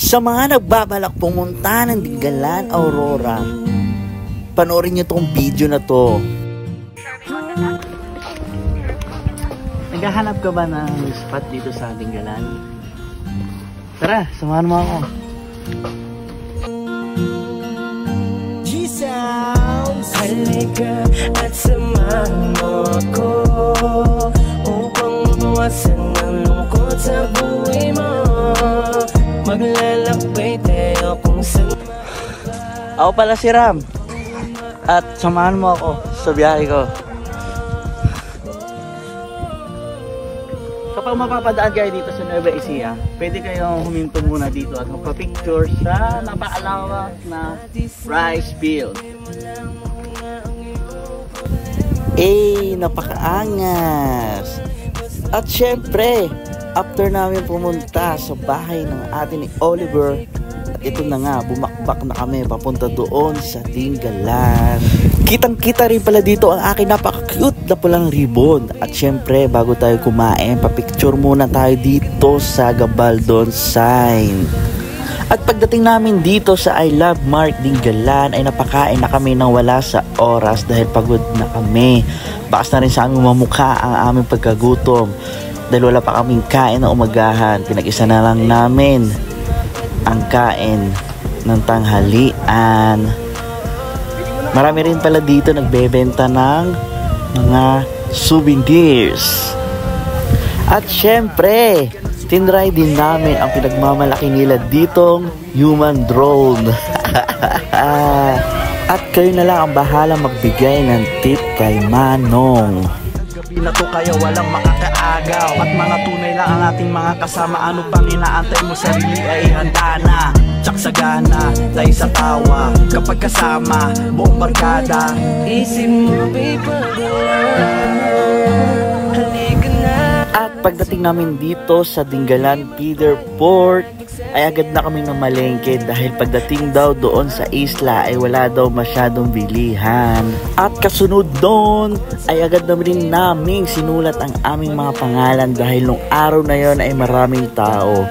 Sa mga nagbabalak pumunta ng Dingalan, Aurora, panoorin nyo tong video na to. Naghahanap ka ba ng spot dito sa Dingalan? Tara, samahan mo ako. Halika at samahan mo ako upang mabawasan ang lungkot sa buhay mo. Maglalakbay tayo kung saan. Ako pala si Ram. At samahan mo ako sa biyahe ko. Kapag mapapadaan kayo dito sa Nueva Ecija, pwede kayong huminto muna dito at magpa-picture sa napakalawak na rice field. Napakaangas! At syempre, after namin pumunta sa bahay ng atin ni Oliver, at ito na nga, bumakbak na kami papunta doon sa Dingalan. Kitang-kita rin pala dito ang aking napaka-cute na pulang ribbon. At syempre, bago tayo kumain, papicture muna tayo dito sa Gabaldon sign. At pagdating namin dito sa I Love Mart Dingalan ay napakain na kami nang wala sa oras dahil pagod na kami. Bakas na rin sa aming mamukha ang aming pagkagutom dahil wala pa kaming kain na umagahan. Pinag-isa na lang namin ang kain ng tanghalian. Marami rin pala dito nagbebenta ng mga souvenirs. At syempre, tinry din namin ang pinagmamalaki nila ditong human drone. At kayo na lang ang bahala magbigay ng tip kay Manong. Gabi na to kaya walang makakaagaw at mga tunay lang ang ating mga kasama. Ano pang inaantay mo, sarili ay handa na. Tsak sa gana, tayo sa tawa kapag kasama, buong barkada. Isip mo paper. At pagdating namin dito sa Dingalan Feeder Port ay agad na kami namalengke dahil pagdating daw doon sa isla ay wala daw masyadong bilihan. At kasunod doon ay agad na rin naming sinulat ang aming mga pangalan dahil nung araw na yon ay maraming tao.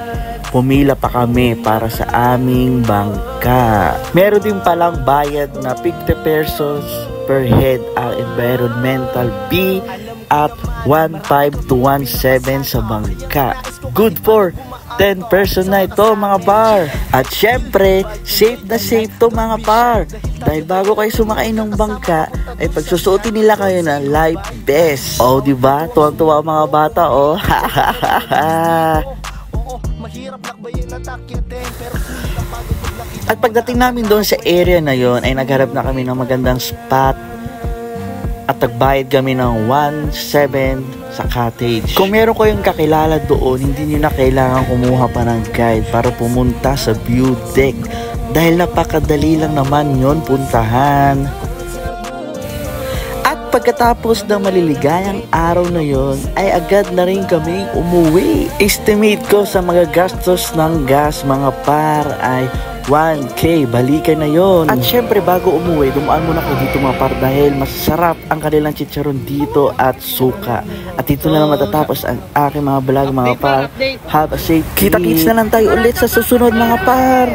Pumila pa kami para sa aming bangka. Meron din palang bayad na 50 pesos per head ang environmental fee at 1.5 to 1.7 sa bangka. Good for 10 person na ito mga par. At syempre, safe na safe to mga par. Dahil bago kayo sumakay ng bangka, ay pagsusuotin nila kayo ng life vest. Oh, diba? Tuwang-tuwa mga bata, oh. At pagdating namin doon sa area na yon ay nagharap na kami ng magandang spot at nagbayad kami ng 1.7 sa cottage. Kung meron kayong kakilala doon, hindi nyo na kailangan kumuha pa ng guide para pumunta sa view deck dahil napakadali lang naman yon puntahan. At pagkatapos ng maliligayang araw na yon ay agad na rin kaming umuwi. Estimate ko sa mga gastos ng gas mga par ay 1K, balikan na yon. At syempre bago umuwi, dumaan muna kayo dito mga par dahil masarap ang kanilang chicharon dito at suka. At dito na lang matatapos ang aking mga vlog mga par. Have a safe day. Kita-kits na lang tayo ulit sa susunod mga par.